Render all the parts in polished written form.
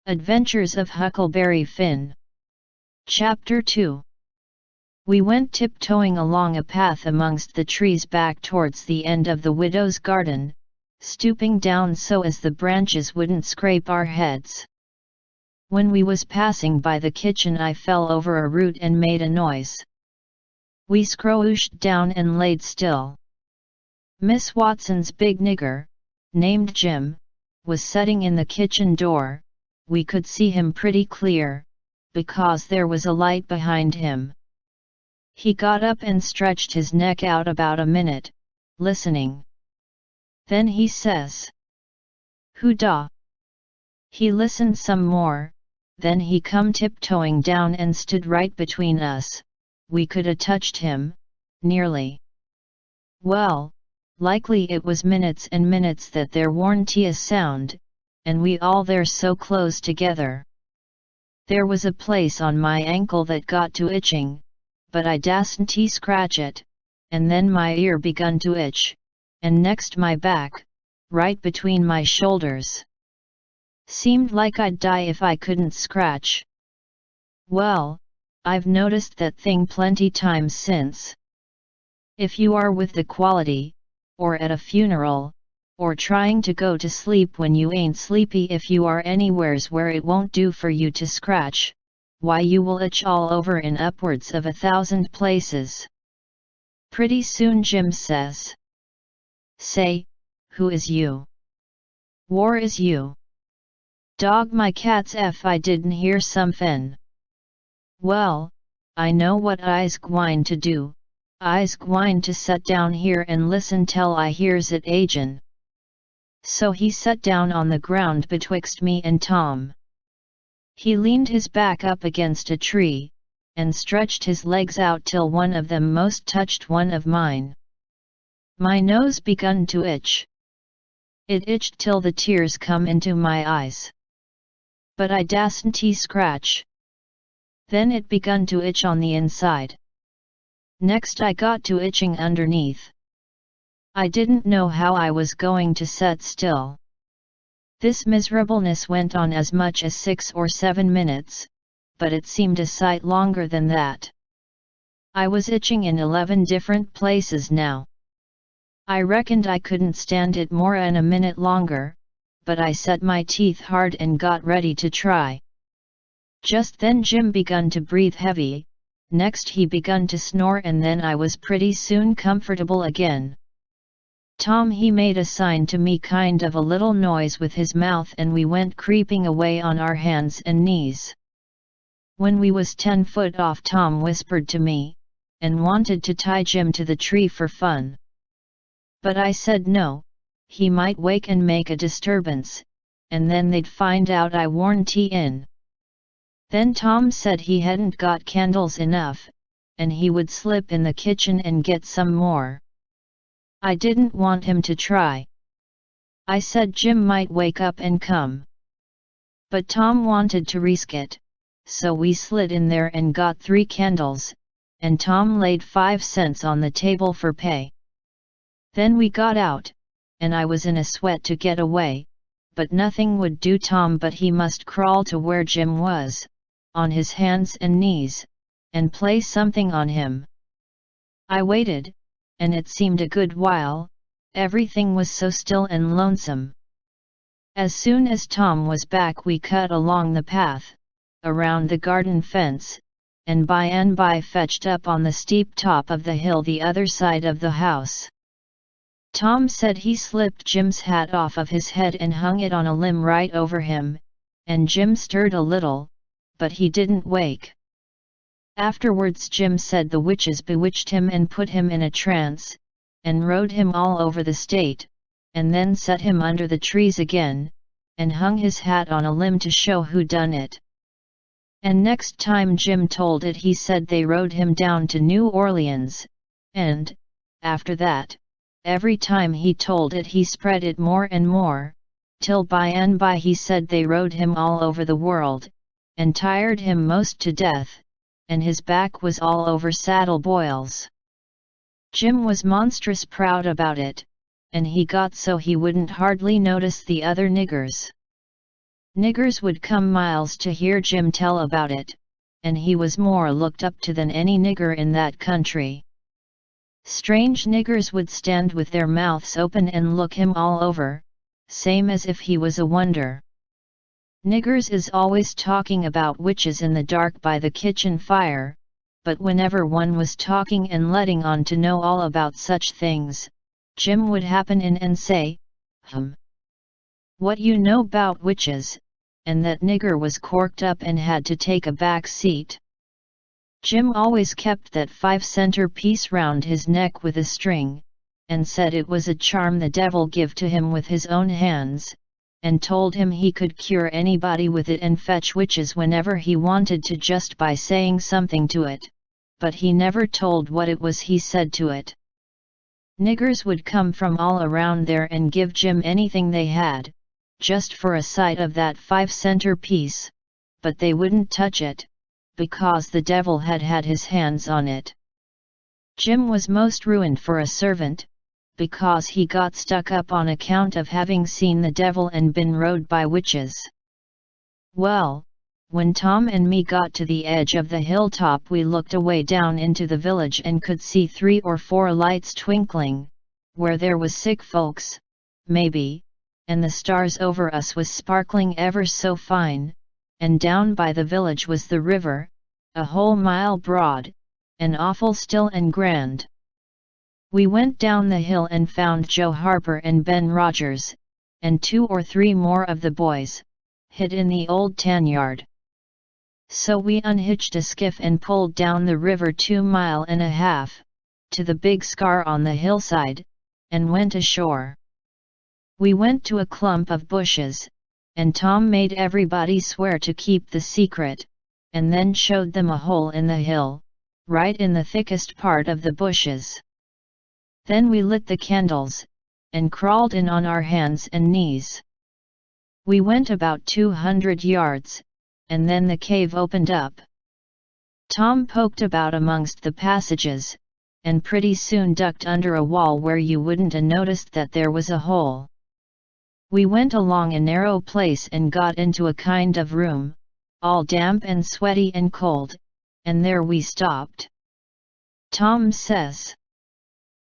Adventures of Huckleberry Finn. Chapter 2. We went tiptoeing along a path amongst the trees back towards the end of the widow's garden, stooping down so as the branches wouldn't scrape our heads. When we was passing by the kitchen I fell over a root and made a noise. We scrooshed down and laid still. Miss Watson's big nigger, named Jim, was sitting in the kitchen door. We could see him pretty clear, because there was a light behind him. He got up and stretched his neck out about a minute, listening. Then he says, "Who da?" He listened some more, then he come tiptoeing down and stood right between us. We could a touched him, nearly. Well, likely it was minutes and minutes that there warn't a sound, and we all there so close together. There was a place on my ankle that got to itching, but I dasn't scratch it, and then my ear begun to itch, and next my back, right between my shoulders. Seemed like I'd die if I couldn't scratch. Well, I've noticed that thing plenty times since. If you are with the quality, or at a funeral, or trying to go to sleep when you ain't sleepy, if you are anywheres where it won't do for you to scratch, why you will itch all over in upwards of 1,000 places. Pretty soon Jim says, "Say, who is you? War is you? Dog my cats if I didn't hear somefin." Well, I know what I's gwine to do. I's gwine to set down here and listen till I hears it agin. So he sat down on the ground betwixt me and Tom. He leaned his back up against a tree, and stretched his legs out till one of them most touched one of mine. My nose begun to itch. It itched till the tears come into my eyes. But I dasn't scratch. Then it begun to itch on the inside. Next I got to itching underneath. I didn't know how I was going to set still. This miserableness went on as much as 6 or 7 minutes, but it seemed a sight longer than that. I was itching in 11 different places now. I reckoned I couldn't stand it more than a minute longer, but I set my teeth hard and got ready to try. Just then Jim begun to breathe heavy, next he begun to snore, and then I was pretty soon comfortable again. Tom he made a sign to me, kind of a little noise with his mouth, and we went creeping away on our hands and knees. When we was 10 foot off, Tom whispered to me, and wanted to tie Jim to the tree for fun. But I said no, he might wake and make a disturbance, and then they'd find out I warn't in. Then Tom said he hadn't got candles enough, and he would slip in the kitchen and get some more. I didn't want him to try. I said Jim might wake up and come. But Tom wanted to risk it, so we slid in there and got 3 candles, and Tom laid 5 cents on the table for pay. Then we got out, and I was in a sweat to get away, but nothing would do Tom but he must crawl to where Jim was, on his hands and knees, and play something on him. I waited, and it seemed a good while. Everything was so still and lonesome. As soon as Tom was back we cut along the path, around the garden fence, and by and by fetched up on the steep top of the hill the other side of the house. Tom said he slipped Jim's hat off of his head and hung it on a limb right over him, and Jim stirred a little, but he didn't wake. Afterwards Jim said the witches bewitched him and put him in a trance, and rode him all over the state, and then set him under the trees again, and hung his hat on a limb to show who done it. And next time Jim told it he said they rode him down to New Orleans, and, after that, every time he told it he spread it more and more, till by and by he said they rode him all over the world, and tired him most to death, and his back was all over saddle boils. Jim was monstrous proud about it, and he got so he wouldn't hardly notice the other niggers. Niggers would come miles to hear Jim tell about it, and he was more looked up to than any nigger in that country. Strange niggers would stand with their mouths open and look him all over, same as if he was a wonder. Niggers is always talking about witches in the dark by the kitchen fire, but whenever one was talking and letting on to know all about such things, Jim would happen in and say, "What you know 'bout witches?" and that nigger was corked up and had to take a back seat. Jim always kept that 5-center piece round his neck with a string, and said it was a charm the devil give to him with his own hands, and told him he could cure anybody with it and fetch witches whenever he wanted to just by saying something to it, but he never told what it was he said to it. Niggers would come from all around there and give Jim anything they had, just for a sight of that 5-center piece, but they wouldn't touch it, because the devil had had his hands on it. Jim was most ruined for a servant, because he got stuck up on account of having seen the devil and been rode by witches. Well, when Tom and me got to the edge of the hilltop, we looked away down into the village and could see 3 or 4 lights twinkling, where there was sick folks, maybe, and the stars over us was sparkling ever so fine, and down by the village was the river, a whole mile broad, and awful still and grand. We went down the hill and found Joe Harper and Ben Rogers, and 2 or 3 more of the boys, hid in the old tan yard. So we unhitched a skiff and pulled down the river 2.5 miles, to the big scar on the hillside, and went ashore. We went to a clump of bushes, and Tom made everybody swear to keep the secret, and then showed them a hole in the hill, right in the thickest part of the bushes. Then we lit the candles, and crawled in on our hands and knees. We went about 200 yards, and then the cave opened up. Tom poked about amongst the passages, and pretty soon ducked under a wall where you wouldn't have noticed that there was a hole. We went along a narrow place and got into a kind of room, all damp and sweaty and cold, and there we stopped. Tom says,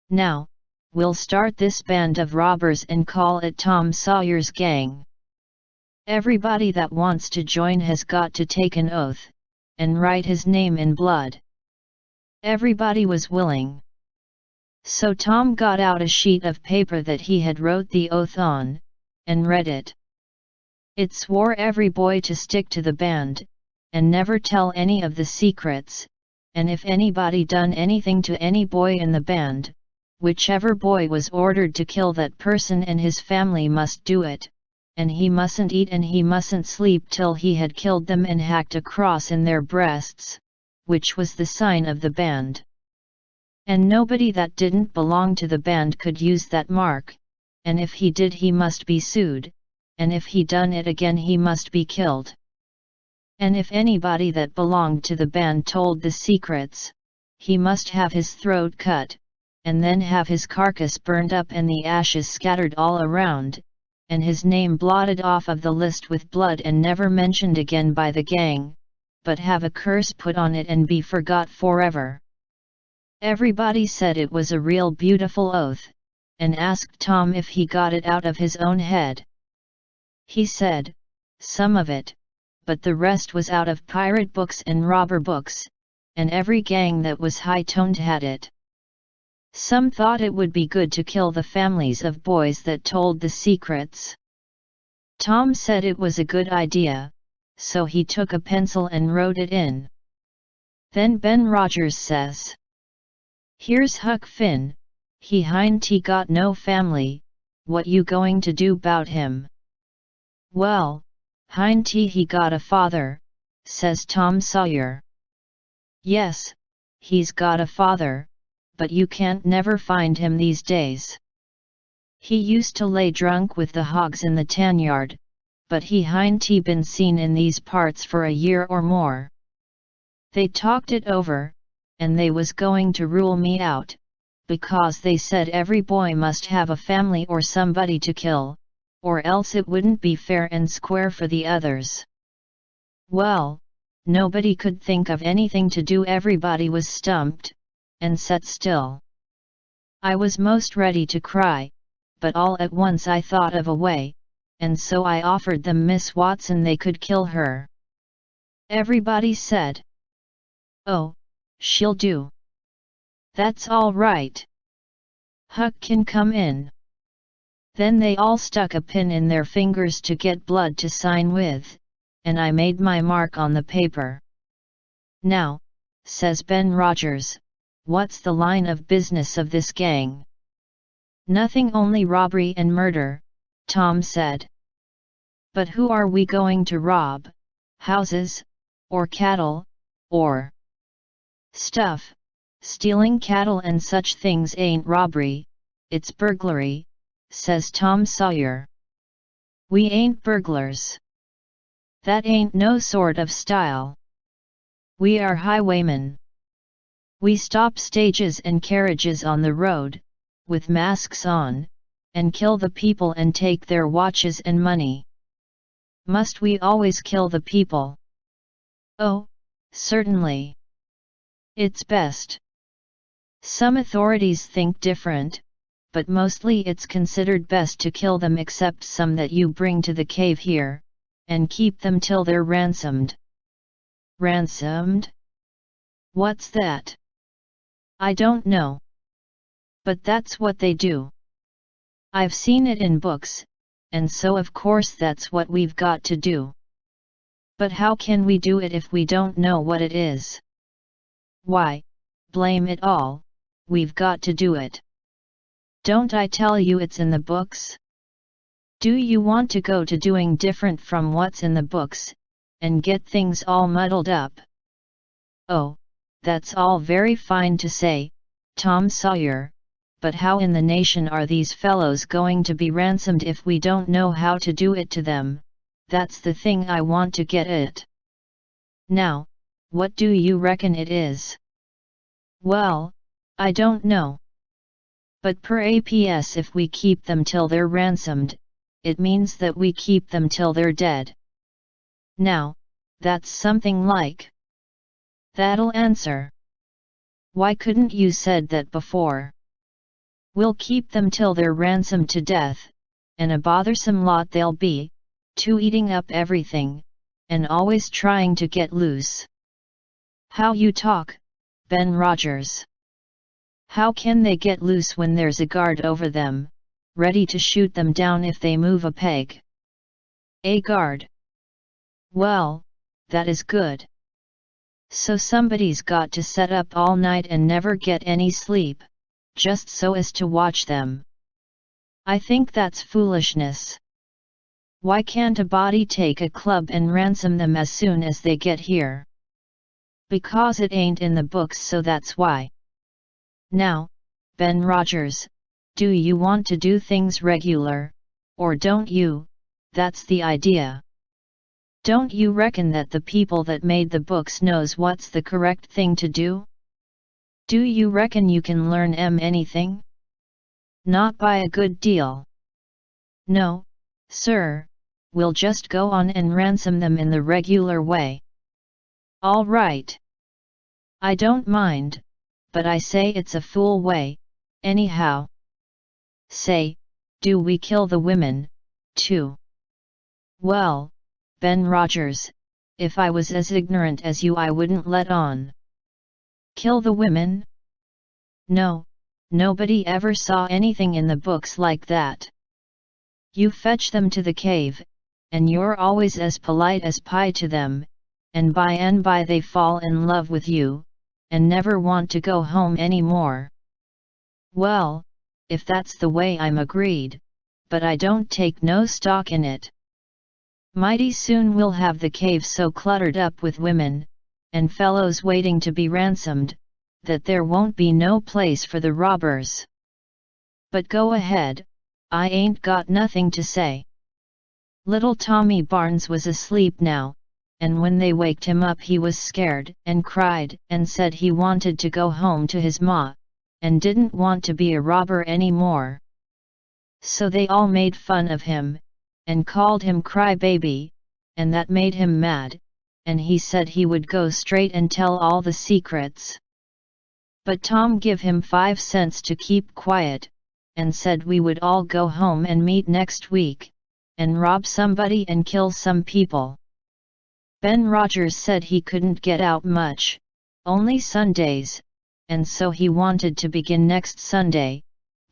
"Now, we'll start this band of robbers and call it Tom Sawyer's Gang. Everybody that wants to join has got to take an oath, and write his name in blood." Everybody was willing. So Tom got out a sheet of paper that he had wrote the oath on, and read it. It swore every boy to stick to the band, and never tell any of the secrets, and if anybody done anything to any boy in the band, whichever boy was ordered to kill that person and his family must do it, and he mustn't eat and he mustn't sleep till he had killed them and hacked a cross in their breasts, which was the sign of the band. And nobody that didn't belong to the band could use that mark, and if he did he must be sued, and if he done it again he must be killed. And if anybody that belonged to the band told the secrets, he must have his throat cut, and then have his carcass burned up and the ashes scattered all around, and his name blotted off of the list with blood and never mentioned again by the gang, but have a curse put on it and be forgot forever. Everybody said it was a real beautiful oath, and asked Tom if he got it out of his own head. He said, some of it, but the rest was out of pirate books and robber books, and every gang that was high-toned had it. Some thought it would be good to kill the families of boys that told the secrets. Tom said it was a good idea, so he took a pencil and wrote it in. Then Ben Rogers says, "Here's Huck Finn, he got no family, what you going to do 'bout him?" "Well, he got a father," says Tom Sawyer. "Yes, he's got a father, but you can't never find him these days. He used to lay drunk with the hogs in the tan yard, but he been seen in these parts for a year or more." They talked it over, and they was going to rule me out, because they said every boy must have a family or somebody to kill, or else it wouldn't be fair and square for the others. Well, nobody could think of anything to do. Everybody was stumped, and sat still. I was most ready to cry, but all at once I thought of a way, and so I offered them Miss Watson. They could kill her. Everybody said, "Oh, she'll do. That's all right. Huck can come in." Then they all stuck a pin in their fingers to get blood to sign with, and I made my mark on the paper. "Now," says Ben Rogers, "what's the line of business of this gang?" "Nothing, only robbery and murder," Tom said. "But who are we going to rob? Houses, or cattle, or stuff? Stealing cattle and such things ain't robbery, it's burglary," says Tom Sawyer. "We ain't burglars. That ain't no sort of style. We are highwaymen. We stop stages and carriages on the road, with masks on, and kill the people and take their watches and money." "Must we always kill the people?" "Oh, certainly. It's best. Some authorities think different, but mostly it's considered best to kill them, except some that you bring to the cave here, and keep them till they're ransomed." "Ransomed? What's that?" "I don't know. But that's what they do. I've seen it in books, and so of course that's what we've got to do." "But how can we do it if we don't know what it is?" "Why, blame it all, we've got to do it. Don't I tell you it's in the books? Do you want to go to doing different from what's in the books, and get things all muddled up?" "Oh, that's all very fine to say, Tom Sawyer, but how in the nation are these fellows going to be ransomed if we don't know how to do it to them? That's the thing I want to get at. Now, what do you reckon it is?" "Well, I don't know. But perhaps if we keep them till they're ransomed, it means that we keep them till they're dead. Now, that's something like. That'll answer. Why couldn't you said that before? We'll keep them till they're ransomed to death, and a bothersome lot they'll be, too, eating up everything, and always trying to get loose." "How you talk, Ben Rogers. How can they get loose when there's a guard over them, ready to shoot them down if they move a peg?" "A guard? Well, that is good. So somebody's got to set up all night and never get any sleep, just so as to watch them. I think that's foolishness. Why can't a body take a club and ransom them as soon as they get here?" "Because it ain't in the books, so that's why. Now, Ben Rogers, do you want to do things regular, or don't you? That's the idea. Don't you reckon that the people that made the books knows what's the correct thing to do? Do you reckon you can learn anything? Not by a good deal. No, sir, we'll just go on and ransom them in the regular way." "All right. I don't mind, but I say it's a fool way, anyhow. Say, do we kill the women, too?" "Well, Ben Rogers, if I was as ignorant as you I wouldn't let on." "Kill the women? No, nobody ever saw anything in the books like that. You fetch them to the cave, and you're always as polite as pie to them, and by they fall in love with you, and never want to go home any more." "Well, if that's the way I'm agreed, but I don't take no stock in it. Mighty soon we'll have the cave so cluttered up with women, and fellows waiting to be ransomed, that there won't be no place for the robbers. But go ahead, I ain't got nothing to say." Little Tommy Barnes was asleep now, and when they waked him up he was scared and cried and said he wanted to go home to his ma, and didn't want to be a robber any more. So they all made fun of him, and called him crybaby, and that made him mad, and he said he would go straight and tell all the secrets. But Tom give him 5 cents to keep quiet, and said we would all go home and meet next week, and rob somebody and kill some people. Ben Rogers said he couldn't get out much, only Sundays, and so he wanted to begin next Sunday,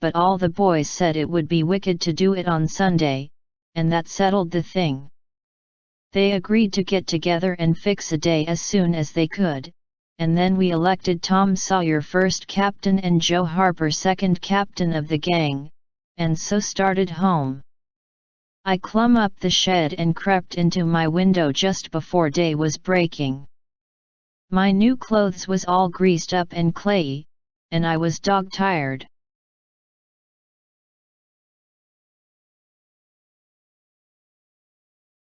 but all the boys said it would be wicked to do it on Sunday, and that settled the thing. They agreed to get together and fix a day as soon as they could, and then we elected Tom Sawyer first captain and Joe Harper second captain of the gang, and so started home. I clumb up the shed and crept into my window just before day was breaking. My new clothes was all greased up and clayey, and I was dog-tired.